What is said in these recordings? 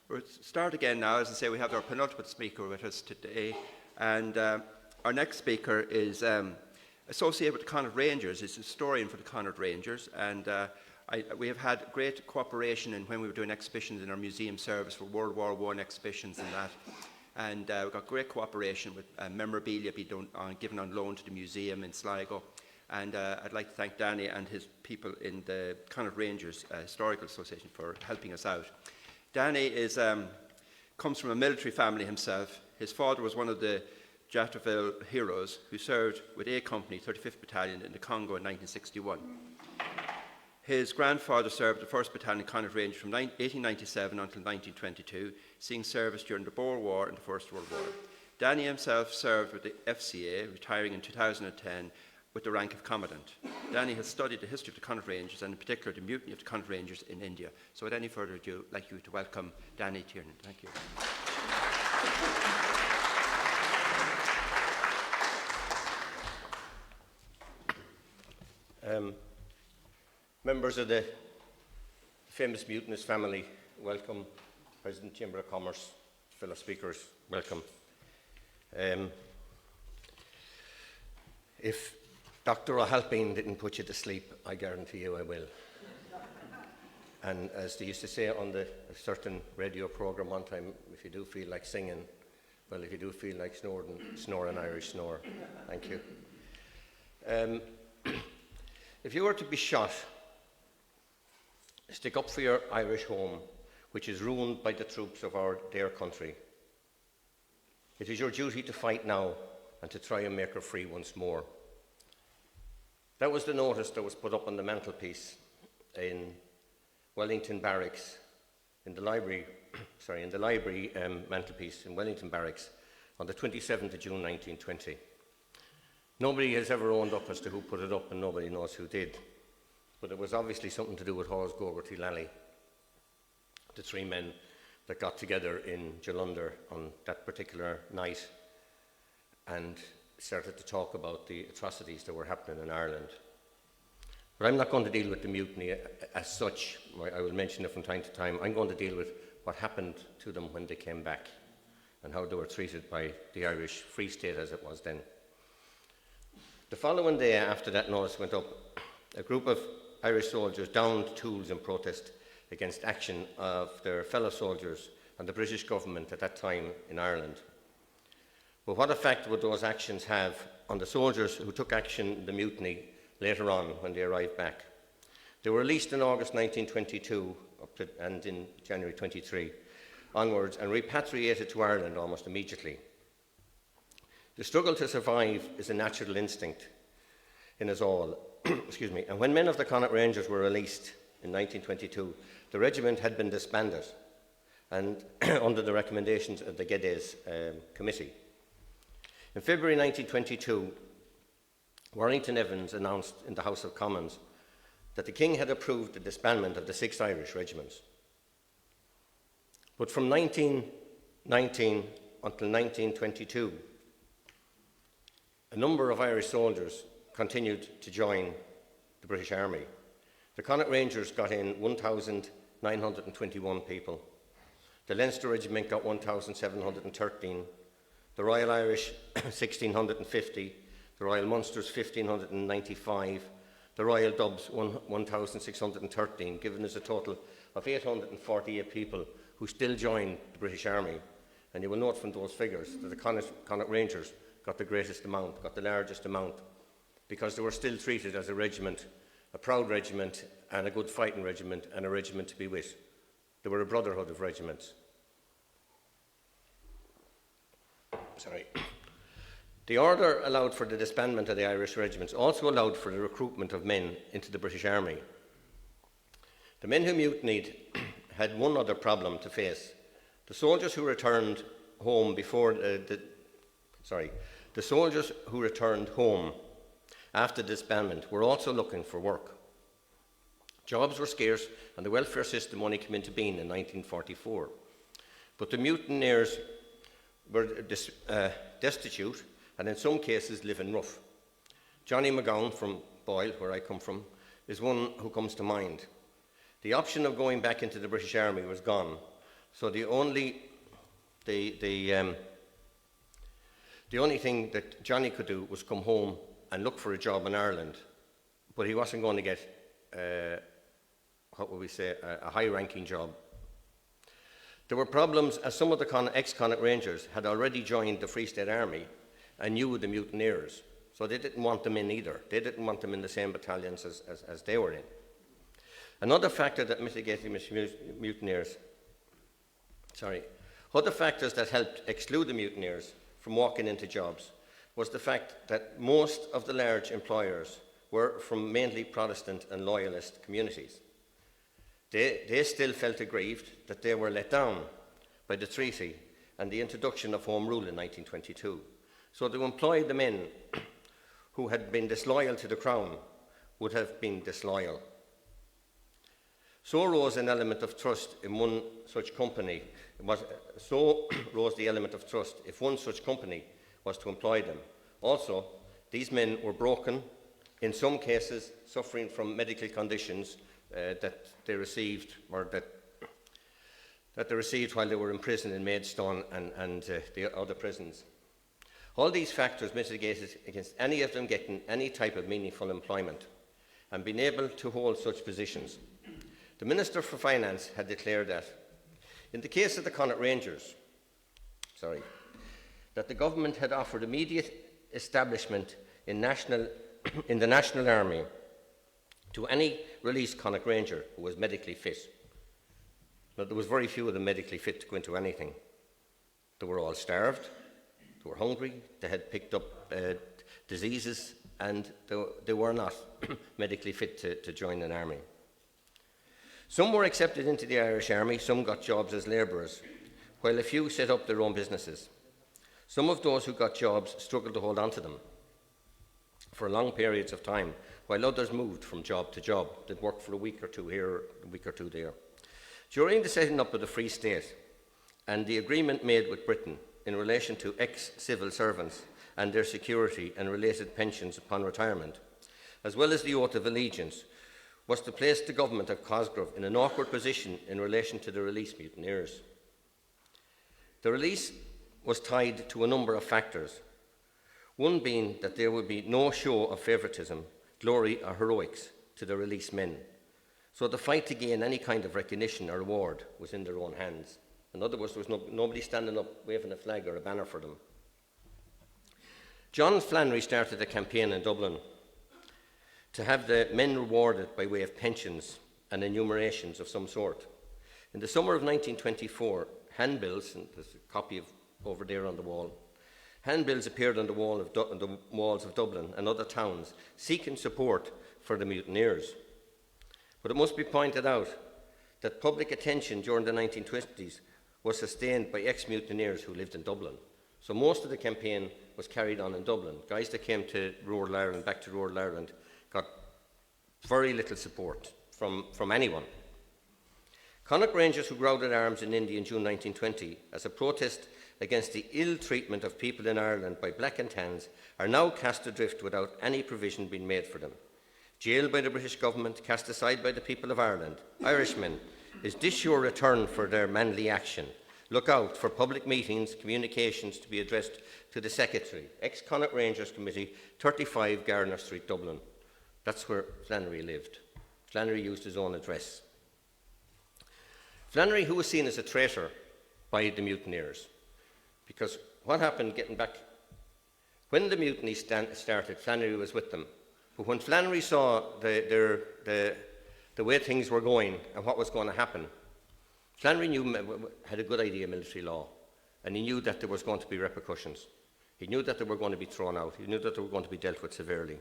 We'll start again now. As I say, we have our penultimate speaker with us today. And our next speaker is associated with the Connaught Rangers. He's a historian for the Connaught Rangers. And we have had great cooperation in when we were doing exhibitions in our museum service for World War I exhibitions and that. And we've got great cooperation with memorabilia given on loan to the museum in Sligo. And I'd like to thank Danny and his people in the Connaught Rangers Historical Association for helping us out. Danny comes from a military family himself. His father was one of the Jattaville heroes who served with A Company, 35th Battalion in the Congo in 1961. His grandfather served the 1st Battalion Connaught Rangers from 1897 until 1922, seeing service during the Boer War and the First World War. Danny himself served with the FCA, retiring in 2010 with the rank of Commandant. Danny has studied the history of the Connaught Rangers and in particular the mutiny of the Connaught Rangers in India. So without any further ado, I'd like you to welcome Danny Tiernan. Thank you. Members of the famous mutinous family, welcome. President Chamber of Commerce, fellow speakers, welcome. If Dr. O'Halpine didn't put you to sleep, I guarantee you I will. And as they used to say on a certain radio programme one time, if you do feel like singing, well, if you do feel like snoring, snore an Irish snore. Thank you. If you were to be shot, stick up for your Irish home, which is ruined by the troops of our dear country. It is your duty to fight now and to try and make her free once more. That was the notice that was put up on the mantelpiece in Wellington Barracks, in the library mantelpiece in Wellington Barracks on the 27th of June 1920. Nobody has ever owned up as to who put it up, and nobody knows who did. But it was obviously something to do with Hawes, Gogarty, Lally, the three men that got together in Jalunder on that particular night and started to talk about the atrocities that were happening in Ireland. But I'm not going to deal with the mutiny as such. I will mention it from time to time. I'm going to deal with what happened to them when they came back and how they were treated by the Irish Free State as it was then. The following day after that notice went up, a group of Irish soldiers downed tools in protest against action of their fellow soldiers and the British government at that time in Ireland. But what effect would those actions have on the soldiers who took action in the mutiny later on when they arrived back? They were released in August 1922 and in January 23 onwards and repatriated to Ireland almost immediately. The struggle to survive is a natural instinct in us all. Excuse me. And when men of the Connaught Rangers were released in 1922, the regiment had been disbanded and under the recommendations of the Geddes Committee. In February 1922, Warrington Evans announced in the House of Commons that the King had approved the disbandment of the 6 Irish regiments. But from 1919 until 1922, a number of Irish soldiers continued to join the British Army. The Connaught Rangers got in 1,921 people. The Leinster Regiment got 1,713. The Royal Irish, 1,650. The Royal Munsters, 1,595. The Royal Dubs, 1,613, giving us a total of 848 people who still joined the British Army. And you will note from those figures that the Connaught Rangers got the greatest amount, got the largest amount, because they were still treated as a regiment, a proud regiment and a good fighting regiment and a regiment to be with. They were a brotherhood of regiments. The order allowed for the disbandment of the Irish regiments, also allowed for the recruitment of men into the British Army. The men who mutinied had one other problem to face. The soldiers who returned home the soldiers who returned home after disbandment were also looking for work. Jobs were scarce and the welfare system only came into being in 1944. But the mutineers were destitute and in some cases living rough. Johnny Mcgann from Boyle, where I come from, is one who comes to mind. The option of going back into the British Army was gone, So the only thing that Johnny could do was come home and look for a job in Ireland, but he wasn't going to get, a high-ranking job. There were problems, as some of the ex-Connaught Rangers had already joined the Free State Army and knew the mutineers, so they didn't want them in either. They didn't want them in the same battalions as they were in. Other factors that helped exclude the mutineers from walking into jobs was the fact that most of the large employers were from mainly Protestant and Loyalist communities. They still felt aggrieved that they were let down by the treaty and the introduction of Home Rule in 1922. So to employ the men who had been disloyal to the Crown would have been disloyal. So rose an element of trust in one such company. So rose the element of trust if one such company was to employ them. Also, these men were broken, in some cases suffering from medical conditions that they received while they were in prison in Maidstone and the other prisons. All these factors mitigated against any of them getting any type of meaningful employment and being able to hold such positions. The Minister for Finance had declared that, in the case of the Connaught Rangers, that the government had offered immediate establishment in the National Army to any released Connaught Ranger who was medically fit. Now, there was very few of them medically fit to go into anything. They were all starved, they were hungry, they had picked up diseases, and they were not medically fit to join an army. Some were accepted into the Irish Army, some got jobs as labourers, while a few set up their own businesses. Some of those who got jobs struggled to hold on to them for long periods of time, while others moved from job to job. They'd work for a week or two here, a week or two there. During the setting up of the Free State and the agreement made with Britain in relation to ex-civil servants and their security and related pensions upon retirement, as well as the oath of allegiance, was to place the government of Cosgrove in an awkward position in relation to the released mutineers. The release was tied to a number of factors, one being that there would be no show of favouritism, glory or heroics to the released men. So the fight to gain any kind of recognition or reward was in their own hands. In other words, there was nobody standing up waving a flag or a banner for them. John Flannery started a campaign in Dublin to have the men rewarded by way of pensions and enumerations of some sort. In the summer of 1924, handbills, and there's a copy of over there on the wall, handbills appeared on the walls of Dublin and other towns seeking support for the mutineers. But it must be pointed out that public attention during the 1920s was sustained by ex-mutineers who lived in Dublin. So most of the campaign was carried on in Dublin. Guys that came to rural Ireland, back to rural Ireland, got very little support from anyone. Connaught Rangers who grounded arms in India in June 1920 as a protest against the ill treatment of people in Ireland by black and tans are now cast adrift without any provision being made for them. Jailed by the British government, cast aside by the people of Ireland, Irishmen, is this your return for their manly action? Look out for public meetings, communications to be addressed to the Secretary, ex-Connaught Rangers Committee, 35 Garner Street, Dublin. That's where Flannery lived. Flannery used his own address. Flannery, who was seen as a traitor by the mutineers, because what happened getting back, when the mutiny started, Flannery was with them. But when Flannery saw the way things were going and what was going to happen, Flannery had a good idea of military law, and he knew that there was going to be repercussions. He knew that they were going to be thrown out. He knew that they were going to be dealt with severely.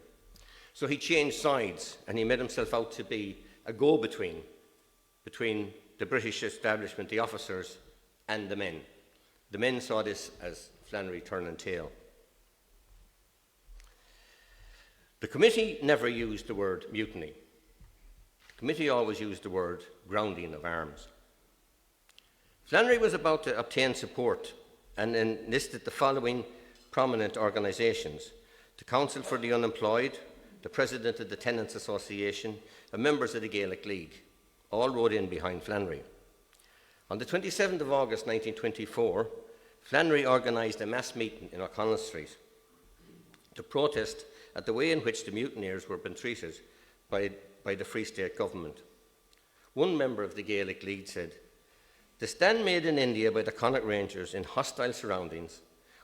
So he changed sides, and he made himself out to be a go-between between the British establishment, the officers, and the men. The men saw this as Flannery turning tail. The committee never used the word mutiny. The committee always used the word grounding of arms. Flannery was about to obtain support and enlisted the following prominent organisations: the Council for the Unemployed, the President of the Tenants Association, and members of the Gaelic League. All rode in behind Flannery. On the 27th of August 1924, Flannery organised a mass meeting in O'Connell Street to protest at the way in which the mutineers were being treated by the Free State government. One member of the Gaelic League said, "The stand made in India by the Connaught Rangers in hostile surroundings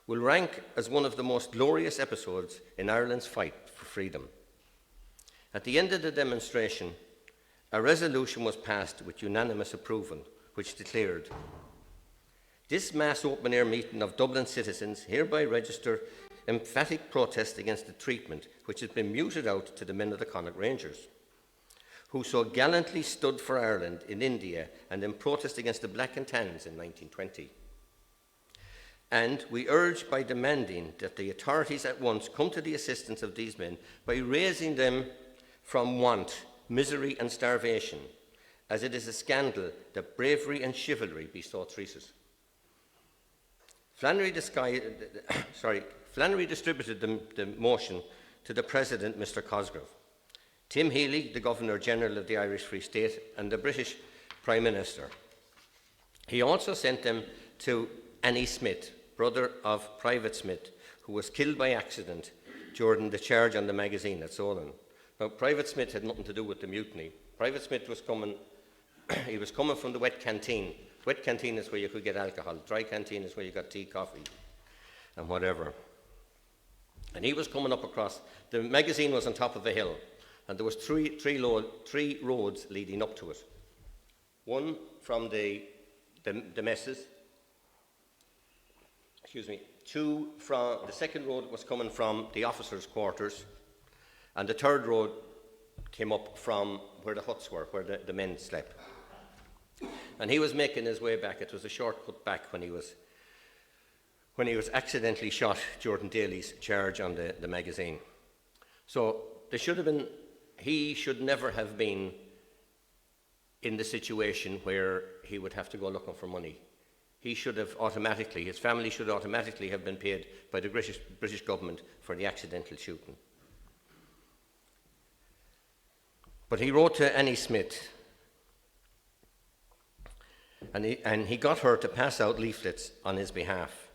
will rank as one of the most glorious episodes in Ireland's fight for freedom." At the end of the demonstration, a resolution was passed with unanimous approval, which declared, "This mass open-air meeting of Dublin citizens hereby register emphatic protest against the treatment which has been meted out to the men of the Connaught Rangers, who so gallantly stood for Ireland in India and in protest against the Black and Tans in 1920. And we urge by demanding that the authorities at once come to the assistance of these men by raising them from want, misery and starvation, as it is a scandal that bravery and chivalry be so treated." Flannery distributed the motion to the President, Mr. Cosgrave, Tim Healy, the Governor-General of the Irish Free State, and the British Prime Minister. He also sent them to Annie Smith, brother of Private Smith, who was killed by accident during the charge on the magazine at Solon. Now, Private Smith had nothing to do with the mutiny. Private Smith was coming, he was coming from the wet canteen. Wet canteen is where you could get alcohol. Dry canteen is where you got tea, coffee, and whatever. And he was coming up across, the magazine was on top of a hill, and there was three roads leading up to it. One from the messes, two from, the second road was coming from the officers' quarters, and the third road came up from where the huts were, where the men slept. And he was making his way back. It was a shortcut back when he was accidentally shot during Daley's charge on the magazine. So he should never have been in the situation where he would have to go looking for money. He should have automatically, his family should automatically have been paid by the British government for the accidental shooting. But he wrote to Annie Smith, and he got her to pass out leaflets on his behalf.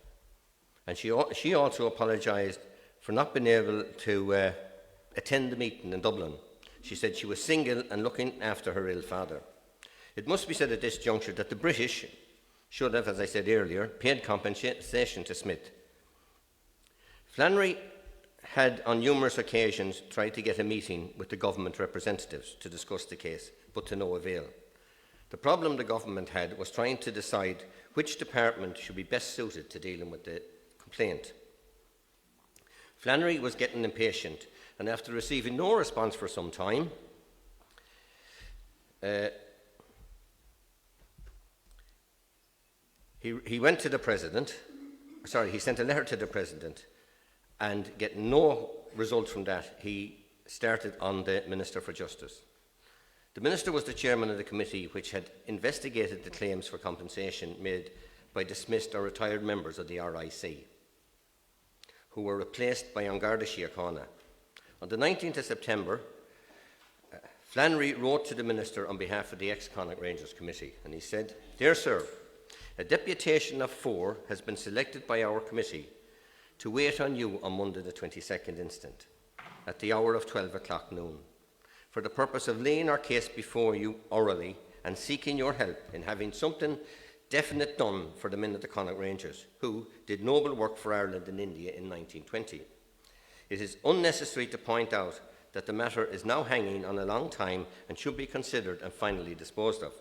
And she also apologised for not being able to attend the meeting in Dublin. She said she was single and looking after her ill father. It must be said at this juncture that the British should have, as I said earlier, paid compensation to Smith. Flannery had on numerous occasions tried to get a meeting with the government representatives to discuss the case, but to no avail. The problem the government had was trying to decide which department should be best suited to dealing with the complaint. Flannery was getting impatient, and after receiving no response for some time, he went to the President, he sent a letter to the President, and getting no result from that, he started on the Minister for Justice. The Minister was the chairman of the committee which had investigated the claims for compensation made by dismissed or retired members of the RIC, who were replaced by An Garda Síochána. On the 19th of September, Flannery wrote to the Minister on behalf of the ex-Connaught Rangers Committee, and he said, "Dear Sir, a deputation of 4 has been selected by our committee to wait on you on Monday the 22nd instant, at the hour of 12 o'clock noon, for the purpose of laying our case before you orally and seeking your help in having something definite done for the men of the Connaught Rangers, who did noble work for Ireland and India in 1920. It is unnecessary to point out that the matter is now hanging on a long time and should be considered and finally disposed of."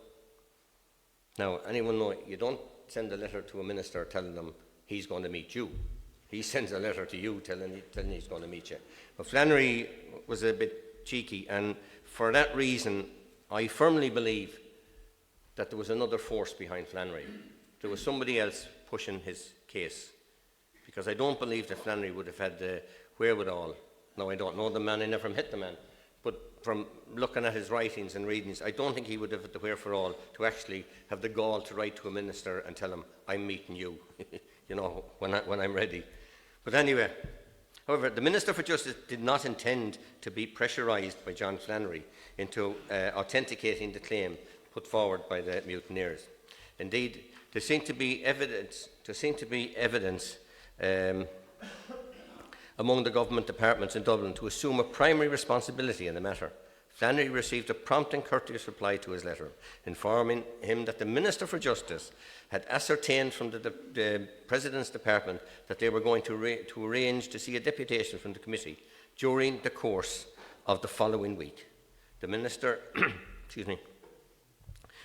Now, anyone know, you don't send a letter to a minister telling them he's going to meet you. He sends a letter to you telling he's going to meet you. But Flannery was a bit cheeky, and for that reason, I firmly believe that there was another force behind Flannery. There was somebody else pushing his case, because I don't believe that Flannery would have had the wherewithal. Now, I don't know the man, I never met the man, but from looking at his writings and readings, I don't think he would have had the wherewithal to actually have the gall to write to a minister and tell him, "I'm meeting you," you know, when I'm ready. But anyway, however, the Minister for Justice did not intend to be pressurised by John Flannery into authenticating the claim put forward by the mutineers. Indeed, there seemed to be evidence among the government departments in Dublin to assume a primary responsibility in the matter. Flannery received a prompt and courteous reply to his letter, informing him that the Minister for Justice had ascertained from the President's Department that they were going to arrange to see a deputation from the committee during the course of the following week. The Minister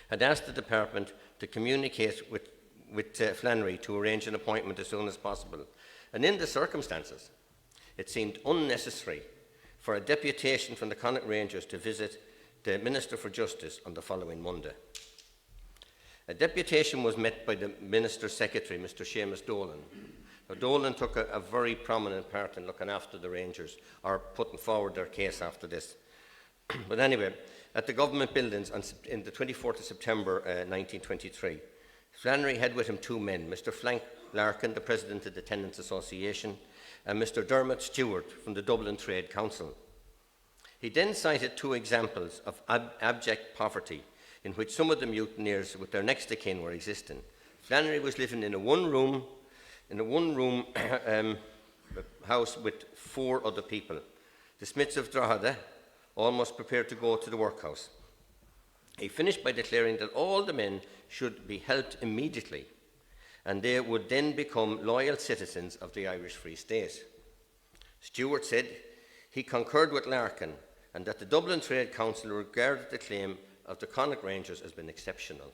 had asked the Department to communicate with Flannery to arrange an appointment as soon as possible. And in the circumstances, it seemed unnecessary for a deputation from the Connaught Rangers to visit the Minister for Justice on the following Monday. A deputation was met by the Minister's Secretary, Mr. Seamus Dolan. Now, Dolan took a very prominent part in looking after the Rangers, or putting forward their case after this. But anyway, at the government buildings in the 24th of September 1923, Flannery had with him two men, Mr. Frank Larkin, the President of the Tenants Association, and Mr. Dermot Stewart from the Dublin Trade Council. He then cited two examples of abject poverty in which some of the mutineers with their next of kin were existing. Flannery was living in a one-room house with four other people. The Smiths of Drogheda, almost prepared to go to the workhouse. He finished by declaring that all the men should be helped immediately, and they would then become loyal citizens of the Irish Free State. Stewart said he concurred with Larkin and that the Dublin Trade Council regarded the claim of the Connaught Rangers as being exceptional.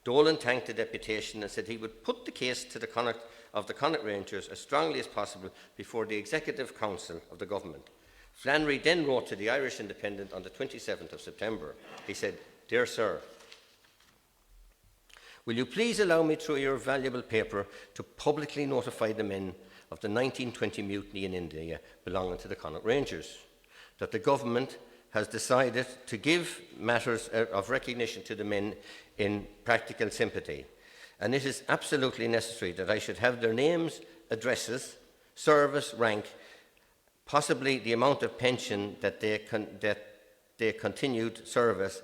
Dolan thanked the deputation and said he would put the case to the Connaught Rangers as strongly as possible before the Executive Council of the government. Flannery then wrote to the Irish Independent on the 27th of September. He said, "Dear Sir, will you please allow me through your valuable paper to publicly notify the men of the 1920 mutiny in India belonging to the Connaught Rangers, that the government has decided to give matters of recognition to the men in practical sympathy, and it is absolutely necessary that I should have their names, addresses, service, rank, possibly the amount of pension that they continued service,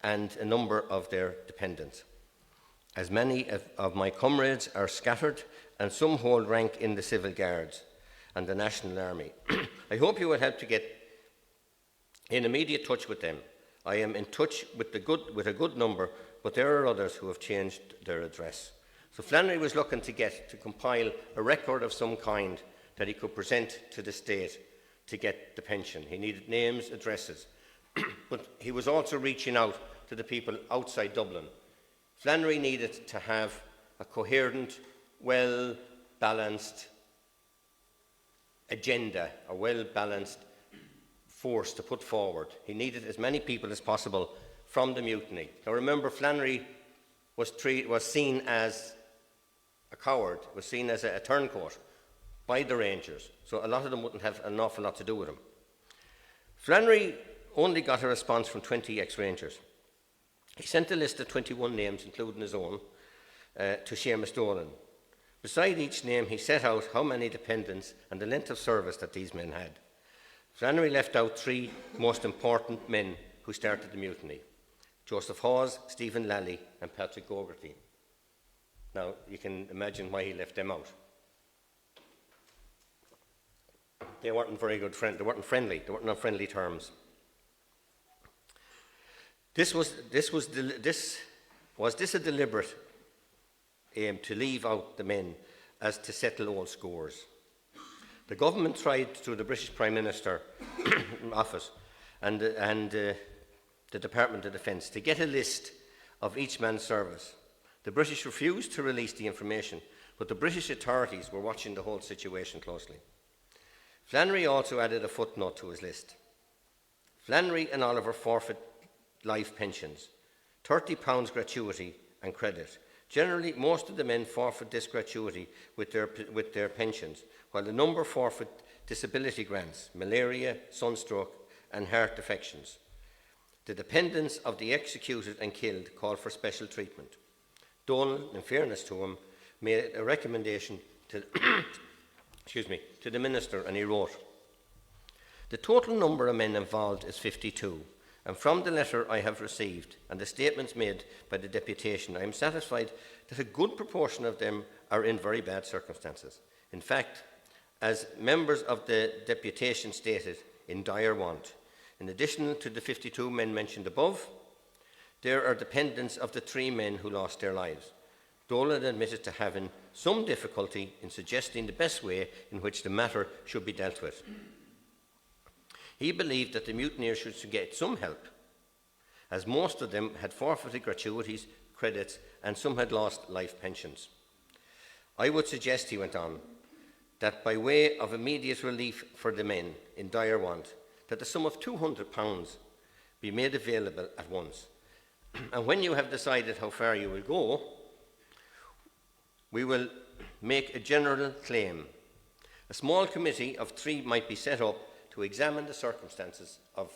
and a number of their dependents. As many of my comrades are scattered, and some hold rank in the Civil Guards and the National Army. I hope you will help to get in immediate touch with them. I am in touch with a good number, but there are others who have changed their address." So Flannery was looking to compile a record of some kind that he could present to the state to get the pension. He needed names, addresses, but he was also reaching out to the people outside Dublin. Flannery needed to have a coherent, well-balanced agenda, a well-balanced force to put forward. He needed as many people as possible from the mutiny. Now remember, Flannery was seen as a coward, was seen as a turncoat by the Rangers, so a lot of them wouldn't have an awful lot to do with him. Flannery only got a response from 20 ex-Rangers. He sent a list of 21 names, including his own, to Seamus Dolan. Beside each name, he set out how many dependents and the length of service that these men had. Flannery left out three most important men who started the mutiny: Joseph Hawes, Stephen Lally, and Patrick Gogarty. Now, you can imagine why he left them out. They weren't very good friends. They weren't friendly. They weren't on friendly terms. Was this a deliberate aim to leave out the men as to settle old scores? The government tried through the British Prime Minister office and the Department of Defence to get a list of each man's service. The British refused to release the information, but the British authorities were watching the whole situation closely. Flannery also added a footnote to his list. Flannery and Oliver forfeit life pensions, £30 gratuity and credit. Generally, most of the men forfeit this gratuity with their pensions, while a number forfeit disability grants, malaria, sunstroke, and heart affections. The dependents of the executed and killed call for special treatment. Dolan, in fairness to him, made a recommendation to, to the minister, and he wrote, "The total number of men involved is 52, And from the letter I have received and the statements made by the deputation, I am satisfied that a good proportion of them are in very bad circumstances. In fact, as members of the deputation stated, in dire want. In addition to the 52 men mentioned above, there are dependents of the 3 men who lost their lives. Dolan admitted to having some difficulty in suggesting the best way in which the matter should be dealt with. He believed that the mutineers should get some help, as most of them had forfeited gratuities, credits, and some had lost life pensions. I would suggest, he went on, that by way of immediate relief for the men in dire want, that the sum of £200 be made available at once. And when you have decided how far you will go, we will make a general claim. A small committee of 3 might be set up to examine the circumstances of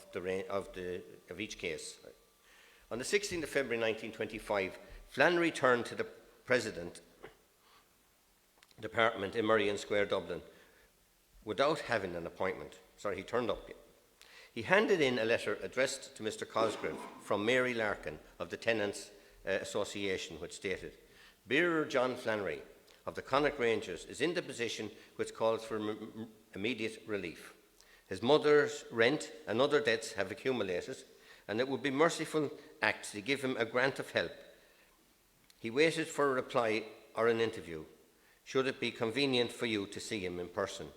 each case. On the 16th of February 1925, Flannery turned to the President Department in Merrion Square, Dublin, without having an appointment. Sorry, he turned up. He handed in a letter addressed to Mr. Cosgrave from Mary Larkin of the Tenants Association, which stated, "Bearer John Flannery of the Connaught Rangers is in the position which calls for immediate relief. His mother's rent and other debts have accumulated, and it would be merciful act to give him a grant of help. He waited for a reply or an interview, should it be convenient for you to see him in person."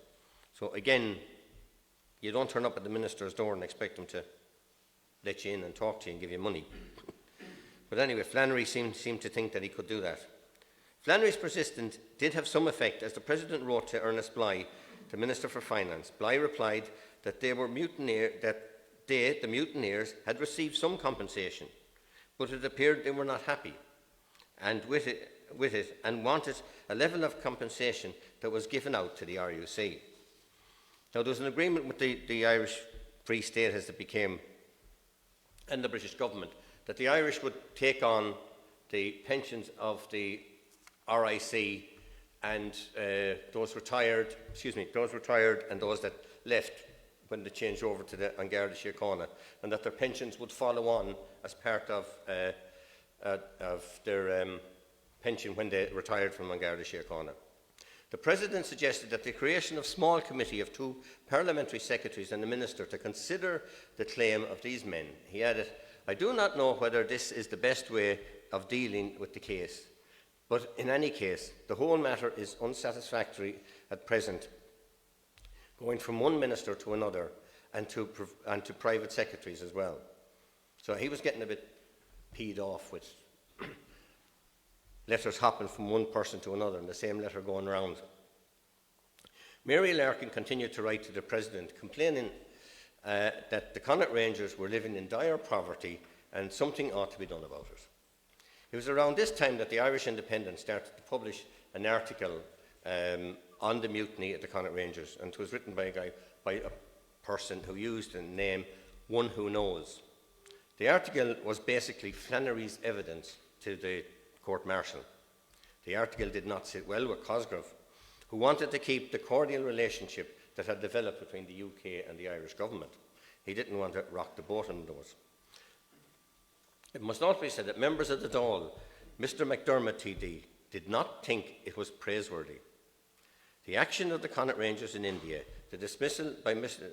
So again, you don't turn up at the minister's door and expect him to let you in and talk to you and give you money. But anyway, Flannery seemed to think that he could do that. Flannery's persistence did have some effect, as the President wrote to Ernest Bligh, the Minister for Finance. Bligh replied that the mutineers, had received some compensation, but it appeared they were not happy and with it and wanted a level of compensation that was given out to the RUC. Now, there was an agreement with the Irish Free State as it became, and the British government, that the Irish would take on the pensions of the RIC and those retired and those that left when they changed over to the An Garda Síochána, and that their pensions would follow on as part of their pension when they retired from An Garda Síochána. The President suggested that the creation of a small committee of 2 parliamentary secretaries and a minister to consider the claim of these men. He added, "I do not know whether this is the best way of dealing with the case, but in any case, the whole matter is unsatisfactory at present, going from one minister to another and to private secretaries as well." So he was getting a bit peed off with letters hopping from one person to another and the same letter going around. Mary Larkin continued to write to the President, complaining that the Connaught Rangers were living in dire poverty and something ought to be done about it. It was around this time that the Irish Independent started to publish an article on the mutiny at the Connaught Rangers, and it was written by a person who used the name One Who Knows. The article was basically Flannery's evidence to the court-martial. The article did not sit well with Cosgrave, who wanted to keep the cordial relationship that had developed between the UK and the Irish government. He didn't want to rock the boat on those. It must also be said that members of the Dáil, Mr. Mcdermott TD, did not think it was praiseworthy. The action of the Connaught Rangers in India, the dismissal by Mr.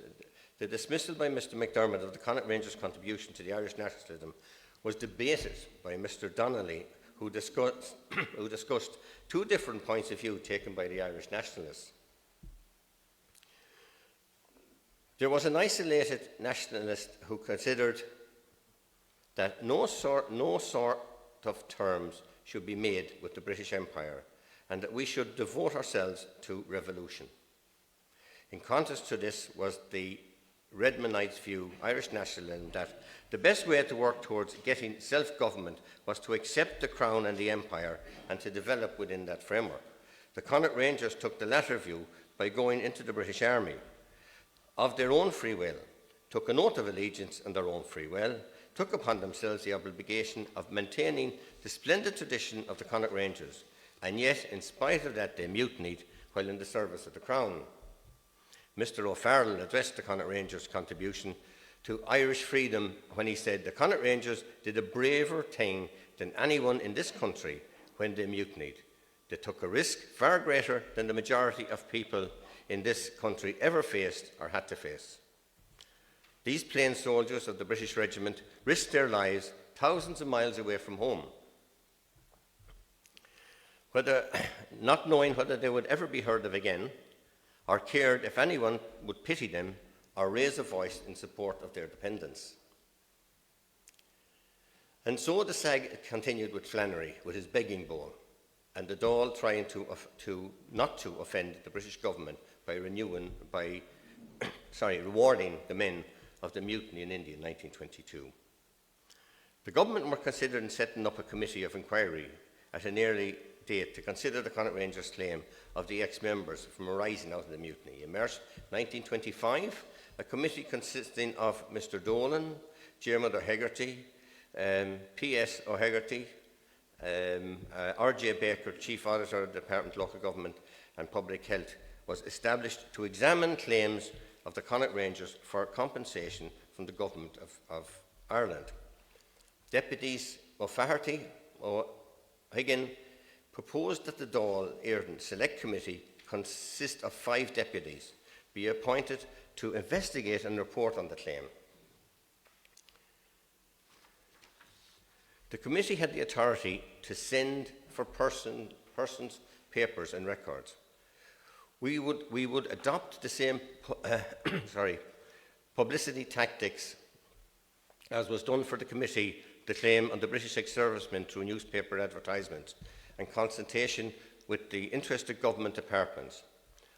Mcdermott of the Connaught Rangers' contribution to the Irish nationalism, was debated by Mr. Donnelly, who discussed 2 different points of view taken by the Irish nationalists. There was an isolated nationalist who considered that no sort of terms should be made with the British Empire, and that we should devote ourselves to revolution. In contrast to this was the Redmondites' view, Irish nationalism, that the best way to work towards getting self-government was to accept the Crown and the Empire and to develop within that framework. The Connaught Rangers took the latter view by going into the British Army of their own free will, took an oath of allegiance on their own free will, took upon themselves the obligation of maintaining the splendid tradition of the Connaught Rangers, and yet, in spite of that, they mutinied while in the service of the Crown. Mr. O'Farrell addressed the Connaught Rangers' contribution to Irish freedom when he said the Connaught Rangers did a braver thing than anyone in this country when they mutinied. They took a risk far greater than the majority of people in this country ever faced or had to face. These plain soldiers of the British regiment risked their lives thousands of miles away from home, not knowing whether they would ever be heard of again, or cared if anyone would pity them or raise a voice in support of their dependents. And so the SAG continued with Flannery, with his begging bowl, and the Dáil trying not to offend the British government by rewarding the men of the mutiny in India in 1922. The government were considering setting up a committee of inquiry at an early date to consider the Connaught Rangers' claim of the ex-members from arising out of the mutiny. In March 1925, a committee consisting of Mr. Dolan, Diarmuid O'Hegarty, P.S. O'Hegarty, R.J. Baker, Chief Auditor of the Department of Local Government and Public Health, was established to examine claims of the Connaught Rangers for compensation from the Government of Ireland. Deputies O'Flaherty, O'Higgin, proposed that the Dáil Éireann Select Committee consist of 5 deputies be appointed to investigate and report on the claim. The committee had the authority to send for persons, papers and records. We would adopt the same publicity tactics as was done for the committee to claim on the British ex-servicemen through newspaper advertisements and consultation with the interested government departments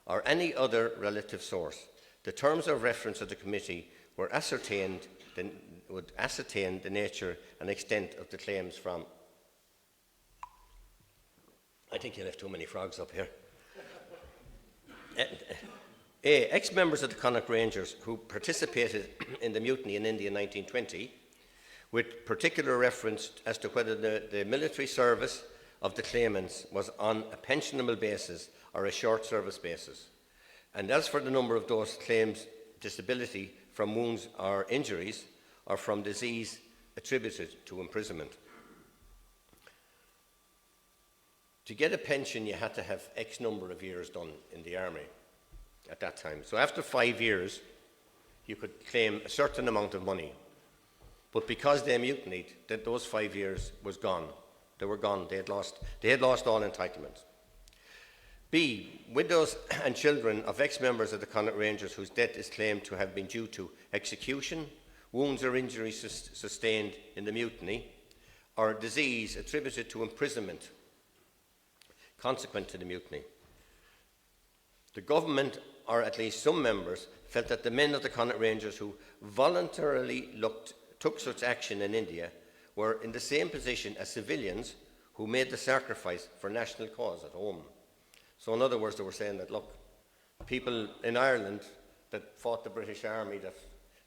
or any other relative source. The terms of reference of the committee would ascertain the nature and extent of the claims from... I think you left too many frogs up here. Ex-members of the Connaught Rangers who participated in the mutiny in India in 1920, with particular reference as to whether the military service of the claimants was on a pensionable basis or a short service basis. And as for the number of those claims disability from wounds or injuries or from disease attributed to imprisonment. To get a pension, you had to have X number of years done in the army at that time. So after 5 years, you could claim a certain amount of money. But because they mutinied, those 5 years was gone. They were gone. They had lost all entitlements. B. Widows and children of ex-members of the Connaught Rangers whose death is claimed to have been due to execution, wounds or injuries sustained in the mutiny, or disease attributed to imprisonment consequent to the mutiny. The government, or at least some members, felt that the men of the Connaught Rangers who voluntarily took such action in India were in the same position as civilians who made the sacrifice for national cause at home. So in other words, they were saying that, look, people in Ireland that fought the British Army, that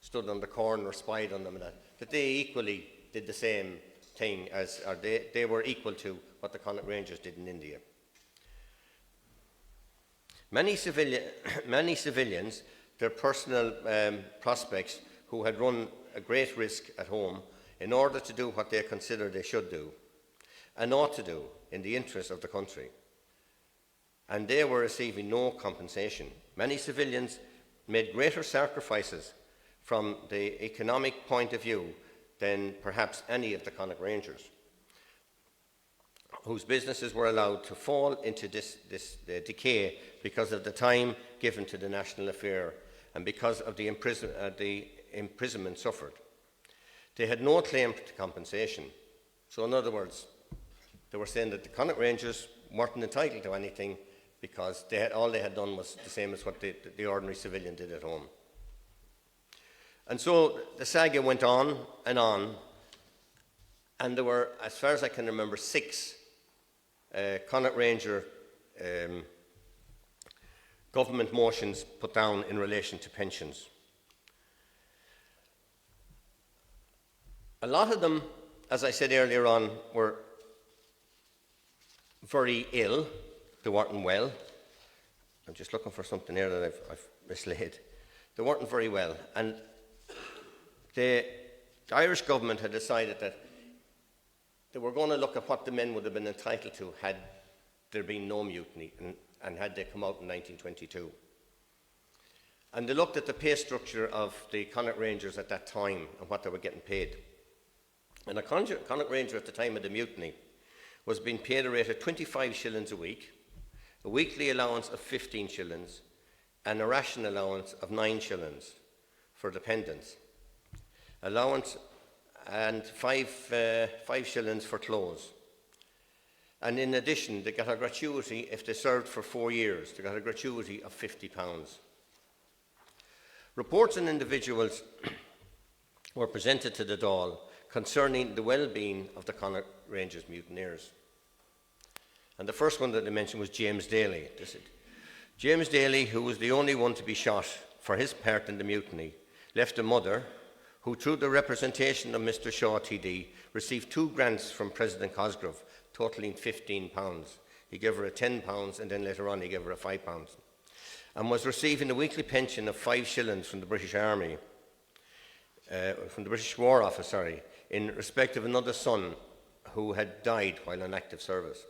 stood on the corner or spied on them, that they equally did the same thing, or they were equal to what the Connaught Rangers did in India. Many civilians, their personal prospects, who had run a great risk at home in order to do what they considered they should do and ought to do in the interest of the country. And they were receiving no compensation. Many civilians made greater sacrifices from the economic point of view than perhaps any of the Connaught Rangers, whose businesses were allowed to fall into this decay because of the time given to the national affair and because of the imprisonment suffered. They had no claim to compensation. So in other words, they were saying that the Connaught Rangers weren't entitled to anything because all they had done was the same as what the ordinary civilian did at home. And so the saga went on, and there were, as far as I can remember, 6 Connaught Ranger government motions put down in relation to pensions. A lot of them, as I said earlier on, were very ill. They weren't well. I'm just looking for something here that I've mislaid. They weren't very well. And The Irish government had decided that they were going to look at what the men would have been entitled to had there been no mutiny and had they come out in 1922. And they looked at the pay structure of the Connaught Rangers at that time and what they were getting paid. And a Connaught Ranger at the time of the mutiny was being paid a rate of 25 shillings a weekly allowance of 15 shillings, and a ration allowance of 9 shillings for dependents. Allowance and 5 shillings for clothes. And in addition, they got a gratuity if they served for 4 years. They got a gratuity of £50. Reports on individuals were presented to the Dáil concerning the well-being of the Connaught Rangers mutineers. And the first one that they mentioned was James Daley. James Daley, who was the only one to be shot for his part in the mutiny, left a mother who, through the representation of Mr. Shaw TD, received 2 grants from President Cosgrove, totalling £15. He gave her a £10 and then later on he gave her a £5, and was receiving a weekly pension of 5 shillings from the British Army, from the British War Office, in respect of another son who had died while in active service.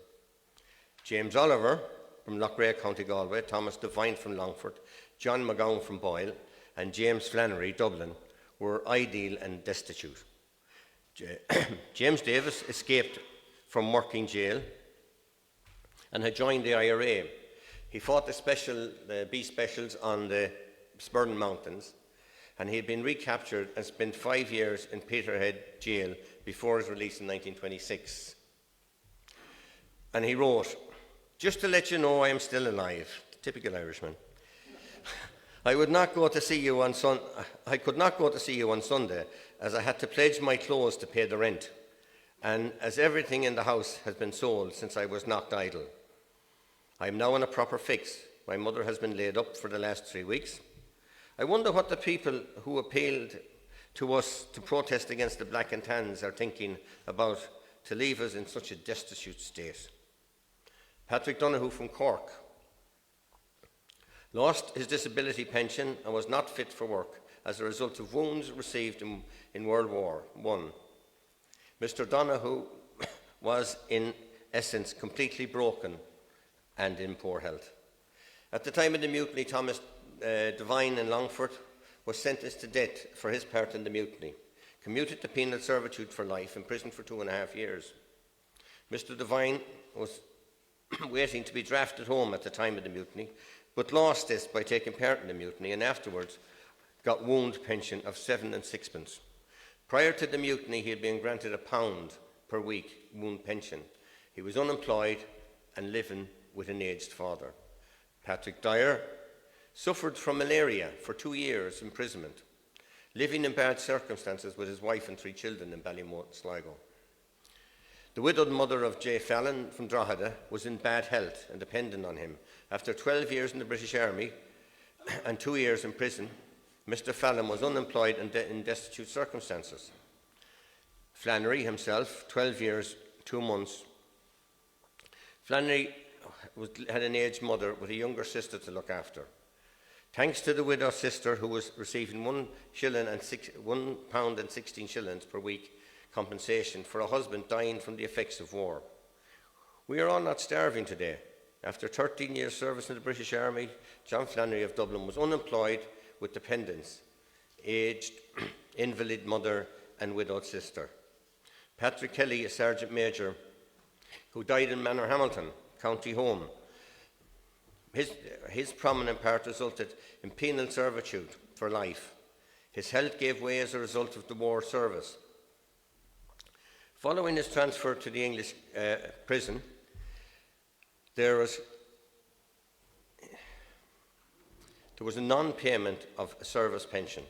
James Oliver from Loughrea, County Galway, Thomas Devine from Longford, John Mcgann from Boyle, and James Flannery, Dublin, were ideal and destitute. James Davis escaped from working jail and had joined the IRA. He fought the B specials on the Spurn Mountains, and he had been recaptured and spent 5 years in Peterhead jail before his release in 1926. And he wrote, "Just to let you know I am still alive," typical Irishman. I could not go to see you on Sunday, as I had to pledge my clothes to pay the rent, and as everything in the house has been sold since I was knocked idle. I am now in a proper fix. My mother has been laid up for the last 3 weeks. I wonder what the people who appealed to us to protest against the Black and Tans are thinking about to leave us in such a destitute state. Patrick Donoghue from Cork lost his disability pension and was not fit for work as a result of wounds received in World War I. Mr. Donoghue was, in essence, completely broken and in poor health. At the time of the mutiny, Thomas Devine in Longford was sentenced to death for his part in the mutiny, commuted to penal servitude for life, imprisoned for 2.5 years. Mr. Devine was waiting to be drafted home at the time of the mutiny, but lost this by taking part in the mutiny, and afterwards got wound pension of 7 and 6pence. Prior to the mutiny, he had been granted £1 per week wound pension. He was unemployed and living with an aged father. Patrick Dyer suffered from malaria for 2 years imprisonment, living in bad circumstances with his wife and 3 children in Ballymote, Sligo. The widowed mother of J. Fallon from Drogheda was in bad health and dependent on him. After 12 years in the British Army and 2 years in prison, Mr. Fallon was unemployed and in destitute circumstances. Flannery himself, 12 years, 2 months. Flannery had an aged mother with a younger sister to look after. Thanks to the widowed sister, who was receiving £1 and 16 shillings per week compensation for a husband dying from the effects of war. We are all not starving today. After 13 years' service in the British Army, John Flannery of Dublin was unemployed with dependents, aged, invalid mother and widowed sister. Patrick Kelly, a sergeant major, who died in Manorhamilton, County Home. His prominent part resulted in penal servitude for life. His health gave way as a result of the war service. Following his transfer to the English prison, there was a non-payment of a service pension.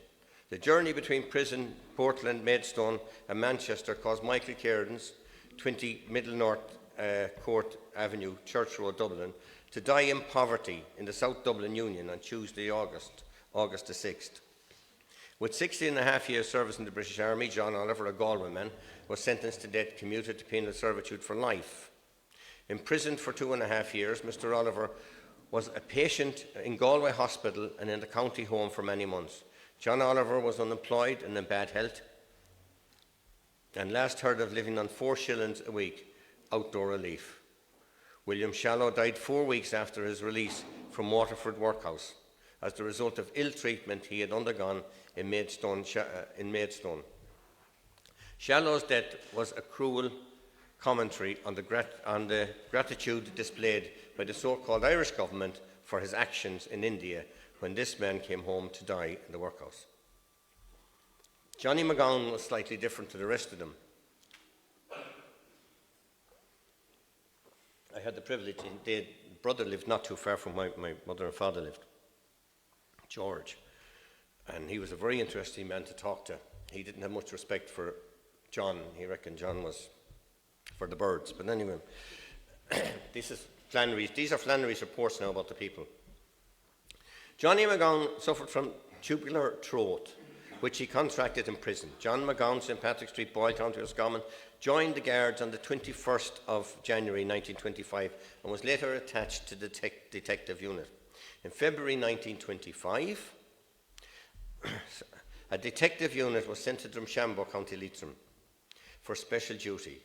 The journey between prison, Portland, Maidstone and Manchester caused Michael Cairns, 20 Middle North Court Avenue, Church Road, Dublin, to die in poverty in the South Dublin Union on Tuesday, August the 6th. With 16.5 years service in the British Army, John Oliver, a Galway man, was sentenced to death, commuted to penal servitude for life. Imprisoned for 2.5 years, Mr. Oliver was a patient in Galway Hospital and in the county home for many months. John Oliver was unemployed and in bad health, and last heard of living on 4 shillings a week, outdoor relief. William Shallow died 4 weeks after his release from Waterford Workhouse as the result of ill treatment he had undergone in Maidstone. Shallow's death was a cruel commentary on the gratitude displayed by the so-called Irish government for his actions in India when this man came home to die in the workhouse. Johnny Mcgann was slightly different to the rest of them. I had the privilege, their brother lived not too far from my mother and father lived, George, and he was a very interesting man to talk to. He didn't have much respect for John. He reckoned John was for the birds. But anyway, these are Flannery's reports now about the people. Johnny Mcgann suffered from tubular throat, which he contracted in prison. John Mcgann, St. Patrick Street, Boy, County Roscommon, joined the Guards on the 21st of January 1925 and was later attached to the detective unit. In February 1925, a detective unit was sent to Drumshanbo, County Leitrim, for special duty.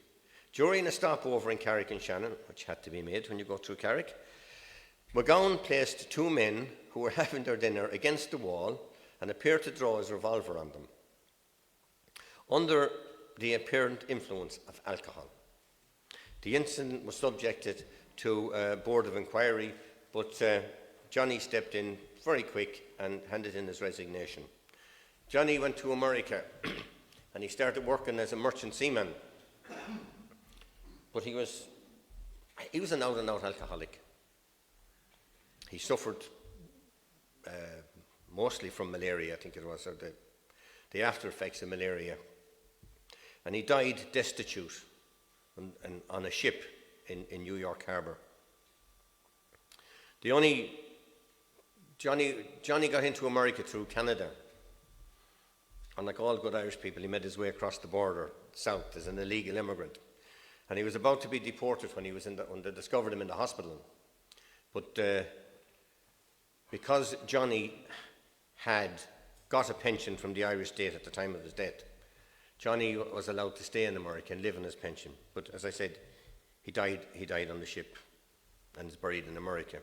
During a stopover in Carrick and Shannon, which had to be made when you go through Carrick, Mcgann placed 2 men who were having their dinner against the wall and appeared to draw his revolver on them, under the apparent influence of alcohol. The incident was subjected to a board of inquiry, but Johnny stepped in very quick and handed in his resignation. Johnny went to America and he started working as a merchant seaman, but he was an out-and-out alcoholic. He suffered mostly from malaria, I think it was, or the after effects of malaria. And he died destitute on a ship in New York Harbour. Johnny got into America through Canada. And like all good Irish people, he made his way across the border south as an illegal immigrant. And he was about to be deported when they discovered him in the hospital. But because Johnny had got a pension from the Irish state at the time of his death, Johnny was allowed to stay in America and live on his pension. But as I said, he died on the ship and is buried in America.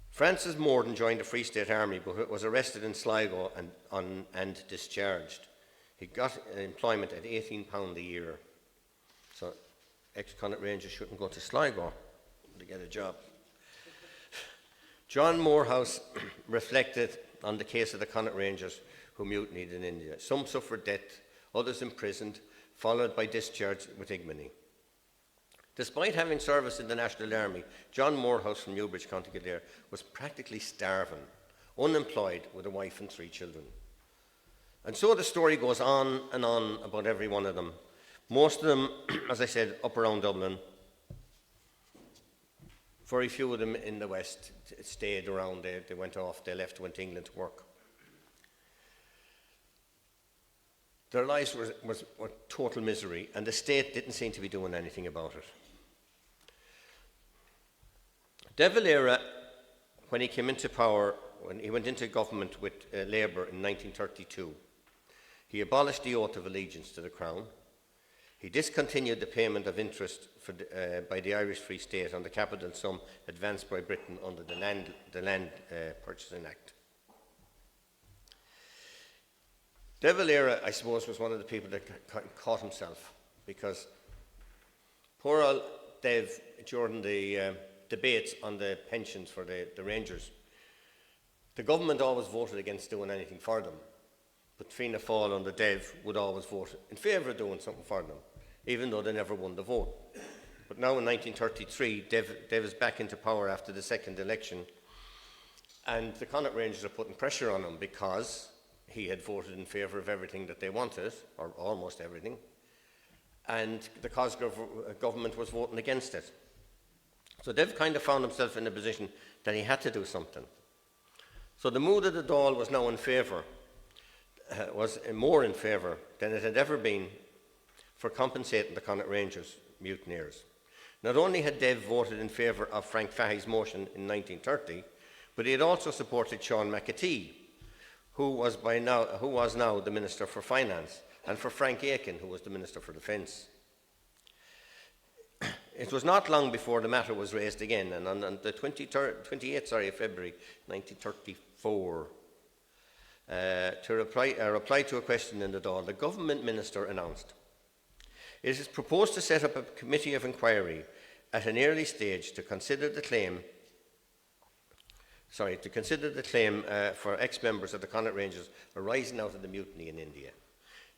Francis Morden joined the Free State Army but was arrested in Sligo and discharged. He got employment at £18 a year. So ex-Connaught Rangers shouldn't go to Sligo to get a job. John Morehouse reflected on the case of the Connaught Rangers who mutinied in India. Some suffered death, others imprisoned, followed by discharge with ignominy. Despite having service in the National Army, John Morehouse from Newbridge, County Kildare, was practically starving, unemployed with a wife and 3 children. And so the story goes on and on about every one of them. Most of them, as I said, up around Dublin. Very few of them in the West stayed around. They went off, they left, went to England to work. Their lives were total misery, and the state didn't seem to be doing anything about it. De Valera, when he came into power, when he went into government with Labour in 1932, he abolished the oath of allegiance to the Crown. He discontinued the payment of interest by the Irish Free State on the capital sum advanced by Britain under the Land Purchasing Act. De Valera, I suppose, was one of the people that caught himself, because poor old Dev, during the debates on the pensions for the Rangers, the government always voted against doing anything for them, but Fianna Fáil and the Dev would always vote in favour of doing something for them, even though they never won the vote. But now in 1933, Dev is back into power after the second election, and the Connaught Rangers are putting pressure on him because he had voted in favour of everything that they wanted, or almost everything, and the Cosgrove government was voting against it. So Dev kind of found himself in a position that he had to do something. So the mood of the Dáil was now in favour, was more in favour than it had ever been for compensating the Connaught Rangers mutineers. Not only had Dev voted in favour of Frank Fahey's motion in 1930, but he had also supported Sean McAtee, who was now the Minister for Finance, and for Frank Aiken, who was the Minister for Defence. It was not long before the matter was raised again, and on the 28th of February 1934, to reply to a question in the Dáil, the government minister announced, "It is proposed to set up a committee of inquiry at an early stage to consider the claim for ex-members of the Connaught Rangers arising out of the mutiny in India.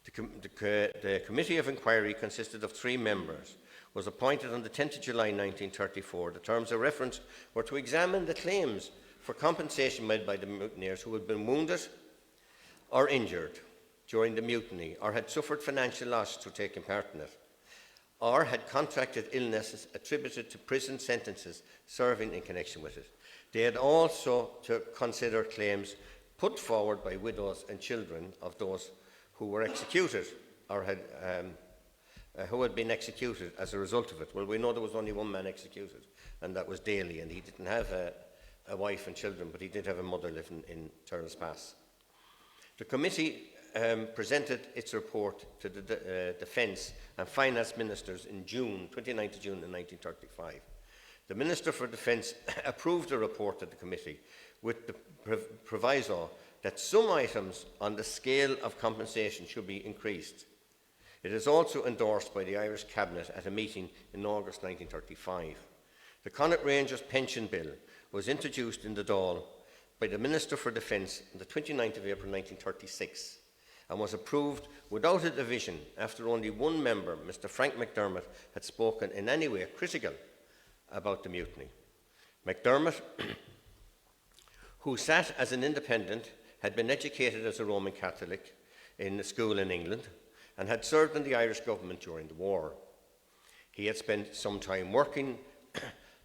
The committee of inquiry consisted of 3 members, was appointed on the 10th of July 1934. The terms of reference were to examine the claims for compensation made by the mutineers who had been wounded or injured during the mutiny, or had suffered financial loss through taking part in it, or had contracted illnesses attributed to prison sentences serving in connection with it. They had also to consider claims put forward by widows and children of those who were executed or who had been executed as a result of it. Well, we know there was only one man executed, and that was Daley, and he didn't have a wife and children, but he did have a mother living in Turles Pass. The committee presented its report to the Defence and Finance Ministers in June, 29th of June in 1935. The Minister for Defence approved the report of the committee with the proviso that some items on the scale of compensation should be increased. It is also endorsed by the Irish Cabinet at a meeting in August 1935. The Connaught Rangers Pension Bill was introduced in the Dáil by the Minister for Defence on the 29th of April 1936 and was approved without a division after only one member, Mr. Frank Mcdermott, had spoken in any way critical about the mutiny. Mcdermott, who sat as an independent, had been educated as a Roman Catholic in a school in England and had served in the Irish government during the war. He had spent some time working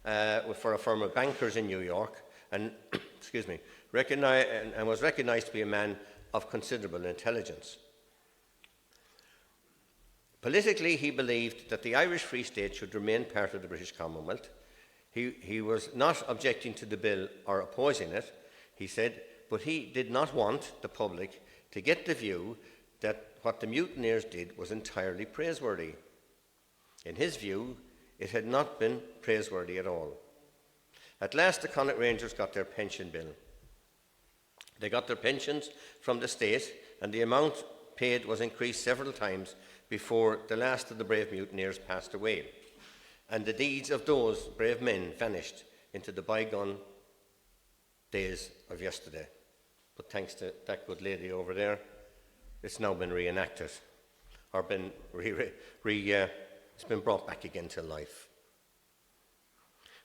for a firm of bankers in New York and, and was recognised to be a man of considerable intelligence. Politically, he believed that the Irish Free State should remain part of the British Commonwealth. He was not objecting to the bill or opposing it, he said, but he did not want the public to get the view that what the mutineers did was entirely praiseworthy. In his view, it had not been praiseworthy at all. At last, the Connaught Rangers got their pension bill. They got their pensions from the state, and the amount paid was increased several times before the last of the brave mutineers passed away, and the deeds of those brave men vanished into the bygone days of yesterday. But thanks to that good lady over there, it's now been reenacted, or been it's been brought back again to life.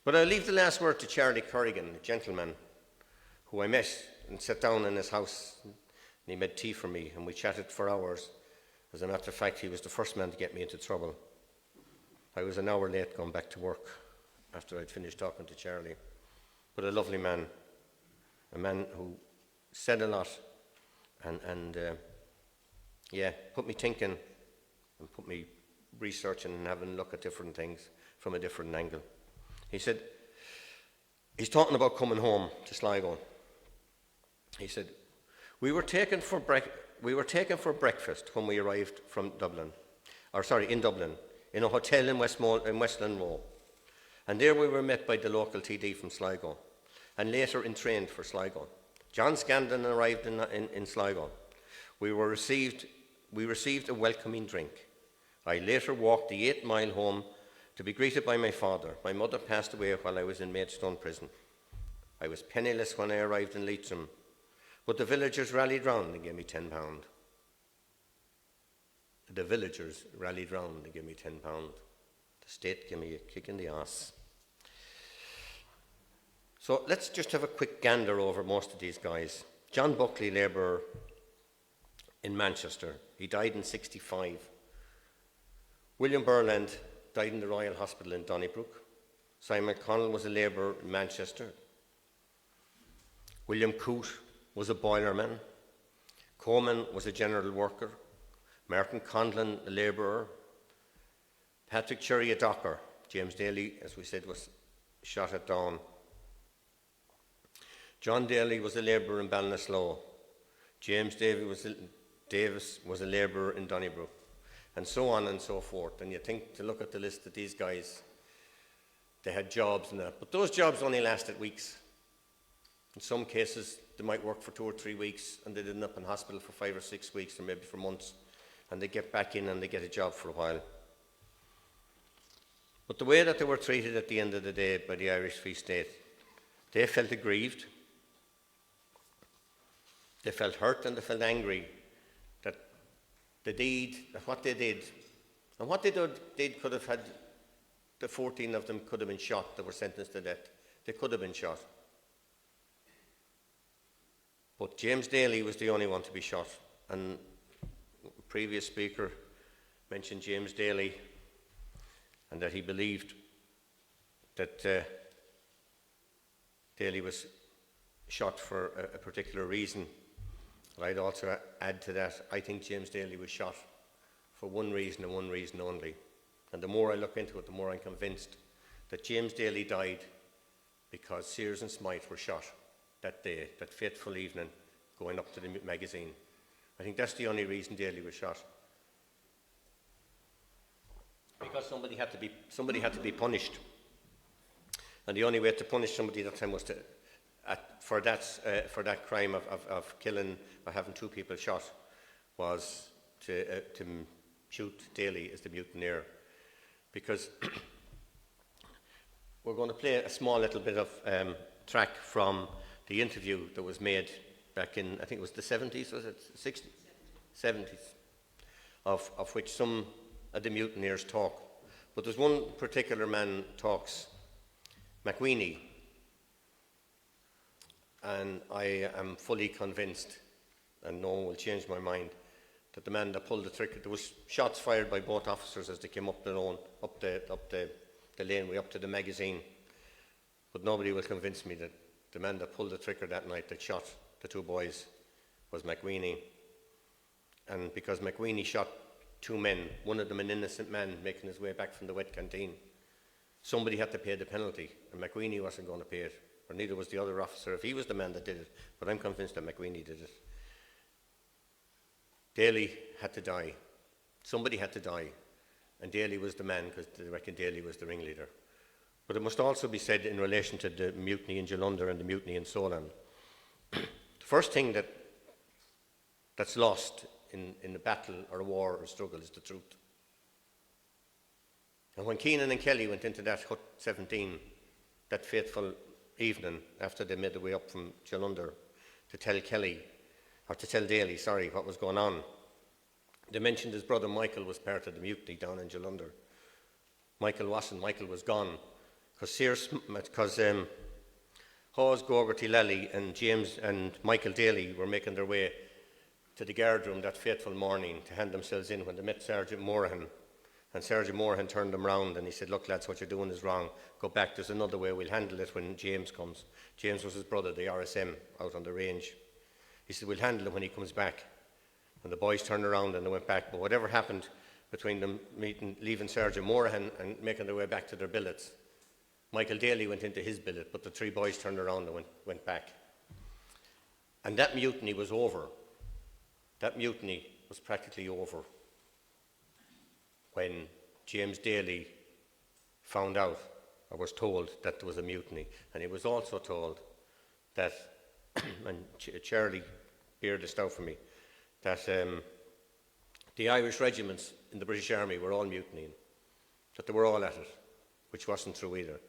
But I'll leave the last word to Charlie Corrigan, a gentleman who I met and sat down in his house, and he made tea for me, and we chatted for hours. As a matter of fact, he was the first man to get me into trouble. I was an hour late going back to work after I'd finished talking to Charlie. But a lovely man, a man who said a lot and put me thinking and put me researching and having a look at different things from a different angle. He said, he's talking about coming home to Sligo. He said, we were taken for breakfast when we arrived from Dublin, in a hotel in Westland Row. And there we were met by the local TD from Sligo, and later entrained for Sligo. Jack Scanlon arrived in Sligo. We received a welcoming drink. I later walked the 8 mile home to be greeted by my father. My mother passed away while I was in Maidstone prison. I was penniless when I arrived in Leitrim, but the villagers rallied round and gave me £10. The villagers rallied round and gave me £10. The state gave me a kick in the arse. So let's just have a quick gander over most of these guys. John Buckley, labourer in Manchester. He died in 1965. William Burland died in the Royal Hospital in Donnybrook. Simon Connell was a labourer in Manchester. William Coote was a boilerman. Coleman was a general worker. Martin Conlon, a labourer. Patrick Cherry, a docker. James Daley, as we said, was shot at dawn. John Daley was a labourer in Ballinasloe. James Davis was a labourer in Donnybrook, and so on and so forth. And you think, to look at the list of these guys, they had jobs and that. But those jobs only lasted weeks. In some cases, they might work for 2 or 3 weeks, and they'd end up in hospital for 5 or 6 weeks, or maybe for months, and they get back in and they get a job for a while. But the way that they were treated at the end of the day by the Irish Free State, they felt aggrieved, they felt hurt, and they felt angry that the deed, that what they did, and what they did could have had, the 14 of them could have been shot that were sentenced to death. They could have been shot. But James Daley was the only one to be shot. And the previous speaker mentioned James Daley, and that he believed that Daley was shot for a particular reason. But I'd also add to that, I think James Daley was shot for one reason and one reason only. And the more I look into it, the more I'm convinced that James Daley died because Sears and Smythe were shot that day, that fateful evening, going up to the magazine. I think that's the only reason Daley was shot. Because somebody had to be punished. And the only way to punish somebody at that time was for that crime of killing or having 2 people shot, was to shoot Daley as the mutineer. Because we're going to play a small little bit of track from the interview that was made back in, I think it was the 70s, was it? 60s? 70s, of which some of the mutineers talk. But there's one particular man talks, McWeeny, and I am fully convinced, and no one will change my mind, that the man that pulled the trigger, there was shots fired by both officers as they came up the laneway up to the magazine, but nobody will convince me that the man that pulled the trigger that night that shot the 2 boys was McWeeny. And because McWeeny shot 2 men, one of them an innocent man making his way back from the wet canteen, somebody had to pay the penalty, and McWeeny wasn't going to pay it, or neither was the other officer if he was the man that did it, but I'm convinced that McWeeny did it. Daley had to die. Somebody had to die, and Daley was the man, because they reckon Daley was the ringleader. But it must also be said in relation to the mutiny in Jalunder and the mutiny in Solon. The first thing that's lost in a battle or a war or a struggle is the truth. And when Keenan and Kelly went into that hut 17, that fateful evening after they made their way up from Jalunder to tell Daley, what was going on, they mentioned his brother Michael was part of the mutiny down in Jalunder. Michael wasn't. Michael was gone because Hawes, Gogarty, Lally and James and Michael Daley were making their way to the guard room that fateful morning to hand themselves in when they met Sergeant Morahan. And Sergeant Morahan turned them round and he said, "Look, lads, what you're doing is wrong. Go back. There's another way. We'll handle it when James comes." James was his brother, the RSM, out on the range. He said, "We'll handle it when he comes back." And the boys turned around and they went back. But whatever happened between them leaving Sergeant Morahan and making their way back to their billets, Michael Daley went into his billet, but the 3 boys turned around and went back. And that mutiny was over. That mutiny was practically over when James Daley found out, or was told, that there was a mutiny. And he was also told that, and Charlie beared this out for me, that the Irish regiments in the British Army were all mutinying, that they were all at it, which wasn't true either.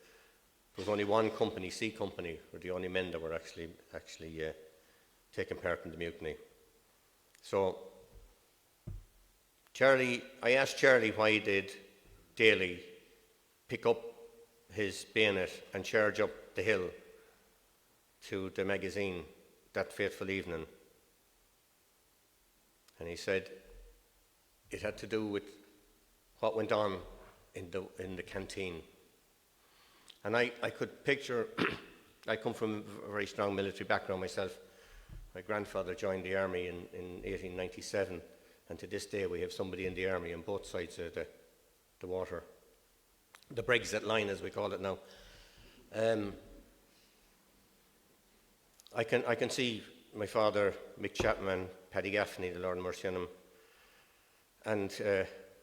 There was only one company, C Company, were the only men that were actually taking part in the mutiny. So I asked Charlie why did Daley pick up his bayonet and charge up the hill to the magazine that fateful evening. And he said it had to do with what went on in the canteen. And I could picture, I come from a very strong military background myself. My grandfather joined the army in 1897, and to this day we have somebody in the army on both sides of the water. The Brexit line, as we call it now. I can see my father, Mick Chapman, Paddy Gaffney, the Lord mercy on him, and